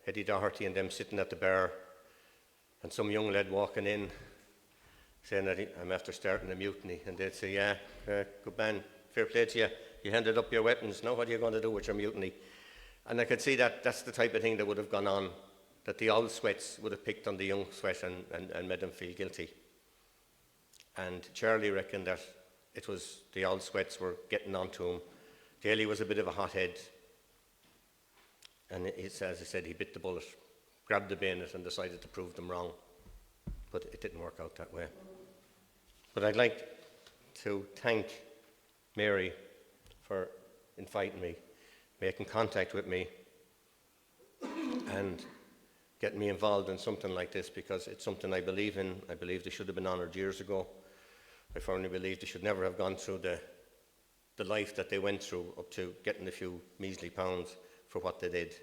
Eddie Doherty and them sitting at the bar, and some young lad walking in saying that I'm after starting a mutiny, and they'd say, yeah, good man, fair play to you, you handed up your weapons, now what are you going to do with your mutiny? And I could see that that's the type of thing that would have gone on, that the old sweats would have picked on the young sweat and made them feel guilty. And Charlie reckoned that it was the old sweats were getting on to him. Daley was a bit of a hothead, and as I said, he bit the bullet, grabbed the bayonet and decided to prove them wrong. But it didn't work out that way. But I'd like to thank Mary for inviting me, making contact with me, and getting me involved in something like this, because it's something I believe in. I believe they should have been honoured years ago. I firmly believe they should never have gone through the life that they went through up to getting a few measly pounds for what they did.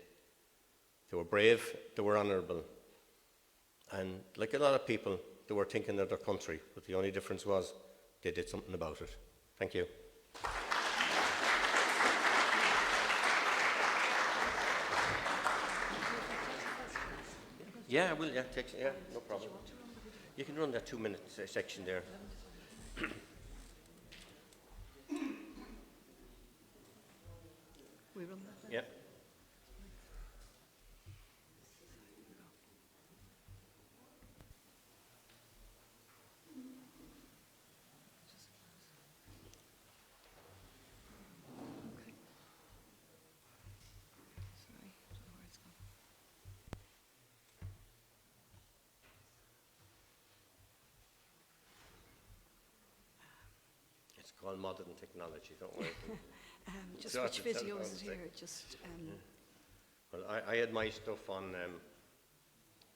They were brave, they were honourable, and like a lot of people, they were thinking of their country, but the only difference was they did something about it. Thank you. Yeah, I will, yeah, no problem. You can run that 2-minute section there. We run that then? Yeah. Okay. Sorry, I don't know where it's gone. It's called modern technology, don't worry. Just which video is it here? Just Well, I had my stuff on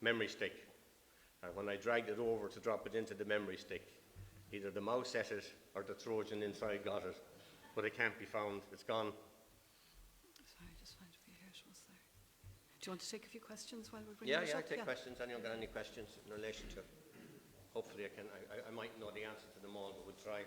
memory stick, and when I dragged it over to drop it into the memory stick, either the mouse ate it or the Trojan inside got it, but it can't be found. It's gone. sorry, just find a few here. It was there. Do you want to take a few questions while we're bringing Yeah, this I up? take questions. Anyone got any questions in relation to? Hopefully, I might know the answer to them all, but we'll try.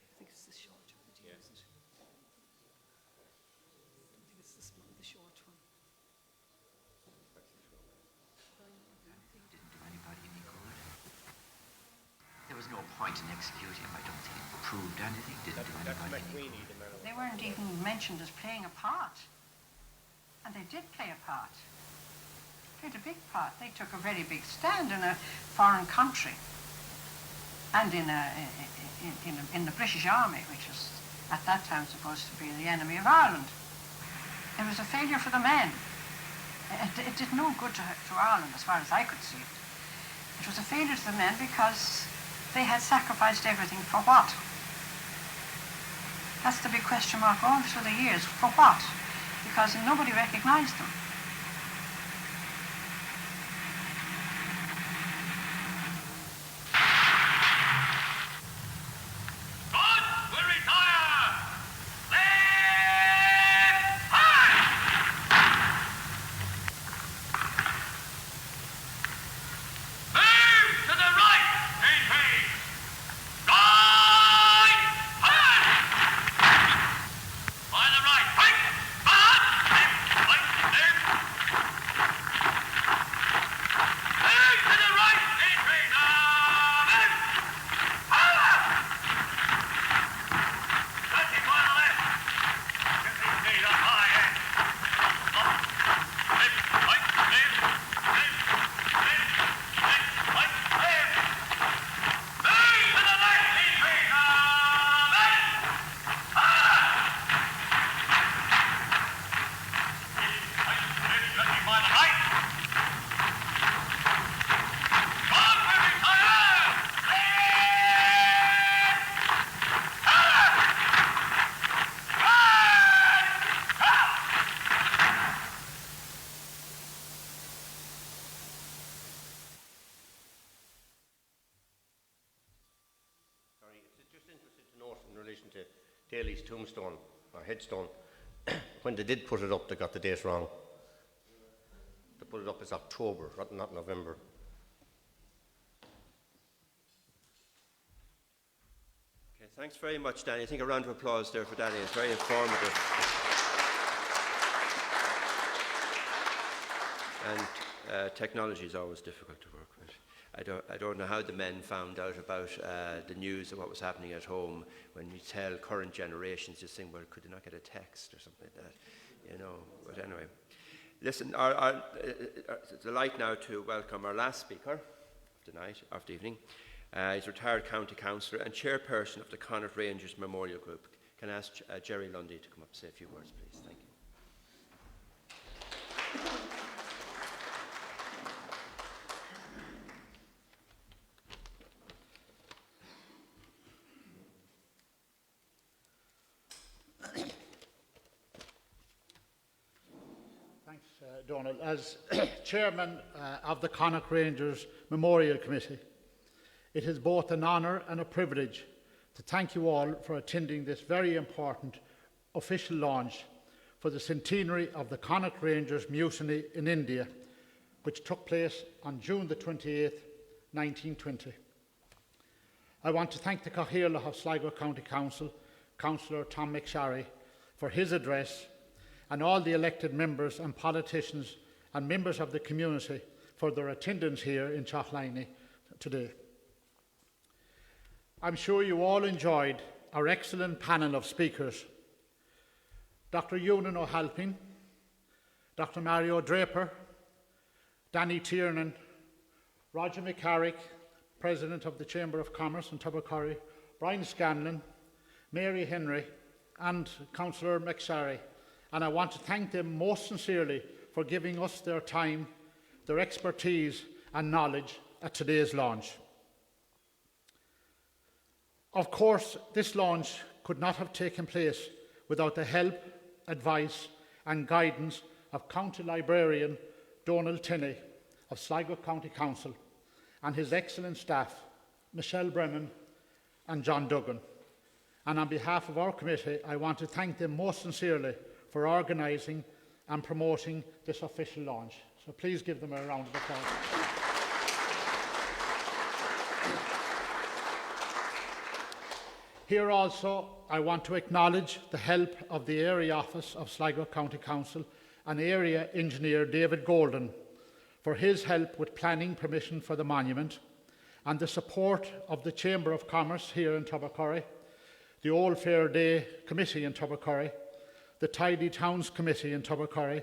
I think it's the short video, Yeah. isn't it? I think it's the short one. Didn't do anybody any good. There was no point in executing him. I don't think it proved anything. Didn't do That's anybody any good. McQueenie, the man. They weren't even mentioned as playing a part. And they did play a part. Played a big part. They took a very big stand in a foreign country. And in the British Army, which was at that time supposed to be the enemy of Ireland. It was a failure for the men. It did no good to Ireland as far as I could see it. It was a failure to the men because they had sacrificed everything for what? That's the big question mark all through the years. For what? Because nobody recognised them. By the right, right, Daley's tombstone, or headstone. When they did put it up, they got the date wrong. They put it up as October, not November. Okay, thanks very much, Danny. I think a round of applause there for Danny. It's very informative. And technology is always difficult to work with. I don't know how the men found out about the news of what was happening at home. When you tell current generations, just think, well, could they not get a text or something like that? You know, but anyway. Listen, it's a delight now to welcome our last speaker of the night, of the evening. He's a retired county councillor and chairperson of the Connaught Rangers Memorial Group. Can I ask Jerry Lundy to come up and say a few words, please? Thank you. Donald, as chairman of the Connaught Rangers Memorial Committee, it is both an honour and a privilege to thank you all for attending this very important official launch for the centenary of the Connaught Rangers Mutiny in India, which took place on June the 28th, 1920. I want to thank the Cathaoirleach of Sligo County Council, Councillor Tom McSharry, for his address, and all the elected members and politicians and members of the community for their attendance here in Chathliny today. I'm sure you all enjoyed our excellent panel of speakers. Dr. Ewan O'Halpin, Dr. Mario Draper, Danny Tiernan, Roger McCarrick, President of the Chamber of Commerce in Tubbercurry, Brian Scanlon, Mary Henry, and Councillor McSharry. And I want to thank them most sincerely for giving us their time, their expertise and knowledge at today's launch. Of course, this launch could not have taken place without the help, advice and guidance of County Librarian Donald Tinney of Sligo County Council and his excellent staff, Michelle Brennan and John Duggan. And on behalf of our committee, I want to thank them most sincerely for organising and promoting this official launch. So please give them a round of applause. Here also, I want to acknowledge the help of the Area Office of Sligo County Council and Area Engineer David Golden for his help with planning permission for the monument, and the support of the Chamber of Commerce here in Tubbercurry, the Old Fair Day Committee in Tubbercurry, the Tidy Towns Committee in Tubbercurry,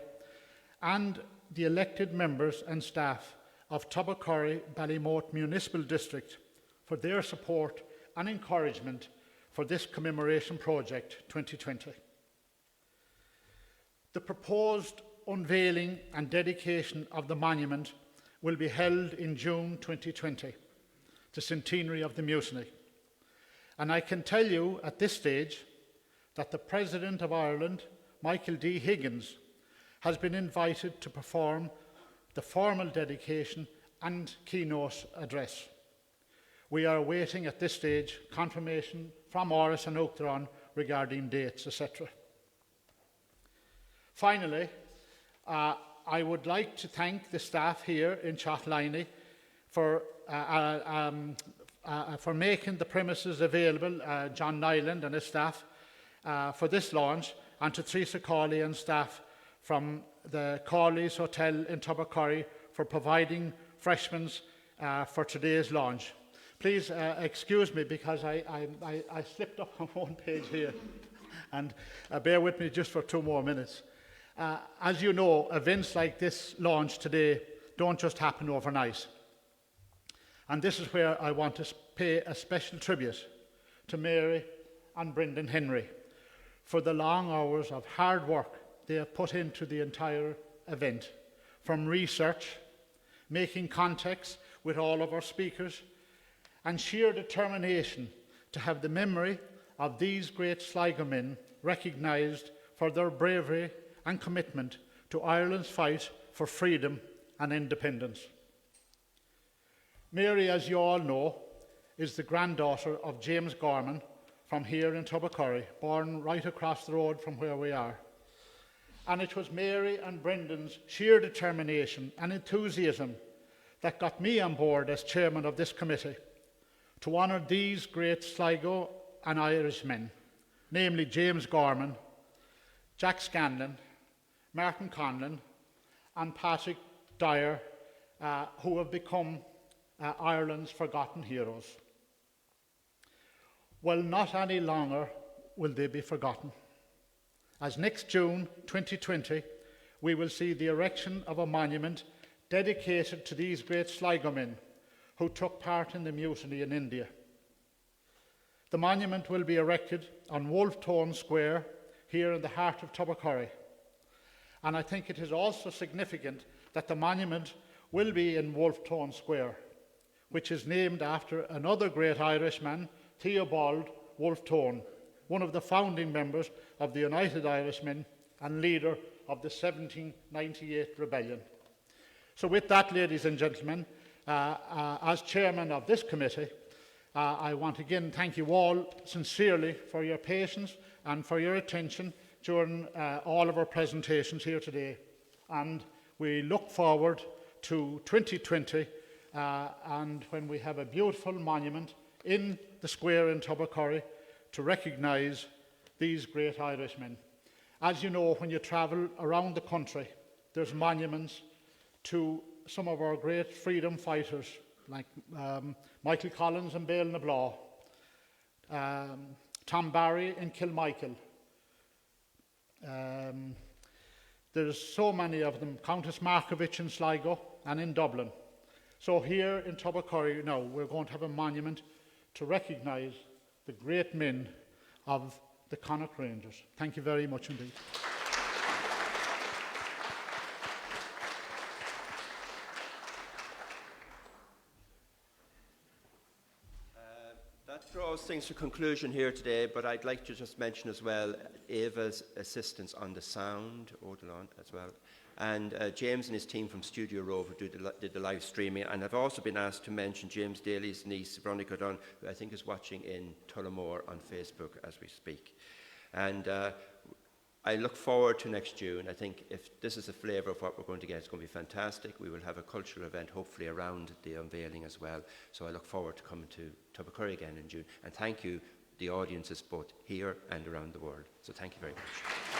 and the elected members and staff of Tubbercurry Ballymote Municipal District for their support and encouragement for this commemoration project 2020. The proposed unveiling and dedication of the monument will be held in June 2020, the centenary of the mutiny. And I can tell you at this stage that the President of Ireland, Michael D. Higgins, has been invited to perform the formal dedication and keynote address. We are awaiting at this stage confirmation from Áras and Uachtaráin regarding dates, etc. Finally, I would like to thank the staff here in Chathliny for making the premises available, John Nyland and his staff, for this launch, and to Teresa Cawley and staff from the Cawley's Hotel in Tubbercurry for providing refreshments for today's launch. Please excuse me because I slipped up on one page here, and bear with me just for 2 more minutes. As you know, events like this launch today don't just happen overnight. And this is where I want to pay a special tribute to Mary and Brendan Henry for the long hours of hard work they have put into the entire event, from research, making contacts with all of our speakers, and sheer determination to have the memory of these great Sligo men recognised for their bravery and commitment to Ireland's fight for freedom and independence. Mary, as you all know, is the granddaughter of James Gorman, from here in Tubbercurry, born right across the road from where we are. And it was Mary and Brendan's sheer determination and enthusiasm that got me on board as chairman of this committee to honour these great Sligo and Irish men, namely James Gorman, Jack Scanlon, Martin Conlon and Patrick Dyer, who have become Ireland's forgotten heroes. Well, not any longer will they be forgotten, as next June 2020 we will see the erection of a monument dedicated to these great Sligo men who took part in the mutiny in India. The monument will be erected on Wolfe Tone Square here in the heart of Tubbercurry. And I think it is also significant that the monument will be in Wolfe Tone Square, which is named after another great Irishman, Theobald Wolfe Tone, one of the founding members of the United Irishmen and leader of the 1798 rebellion. So with that, ladies and gentlemen, as chairman of this committee, I want again thank you all sincerely for your patience and for your attention during all of our presentations here today. And we look forward to 2020 and when we have a beautiful monument in the square in Tubbercurry to recognise these great Irishmen. As you know, when you travel around the country, there's monuments to some of our great freedom fighters, like Michael Collins and Bale na Blá, Tom Barry and Kilmichael. There's so many of them, Countess Markovich in Sligo and in Dublin. So here in Tubbercurry now, we're going to have a monument to recognise the great men of the Connaught Rangers. Thank you very much indeed. That draws things to conclusion here today, but I'd like to just mention as well Ava's assistance on the sound, Odilon as well, and James and his team from Studio Rover did the live streaming, and I've also been asked to mention James Daley's niece, Veronica Dunn, who I think is watching in Tullamore on Facebook as we speak. And I look forward to next June. I think if this is a flavour of what we're going to get, it's going to be fantastic. We will have a cultural event, hopefully, around the unveiling as well. So I look forward to coming to Tubbercurry again in June. And thank you, the audiences, both here and around the world. So thank you very much.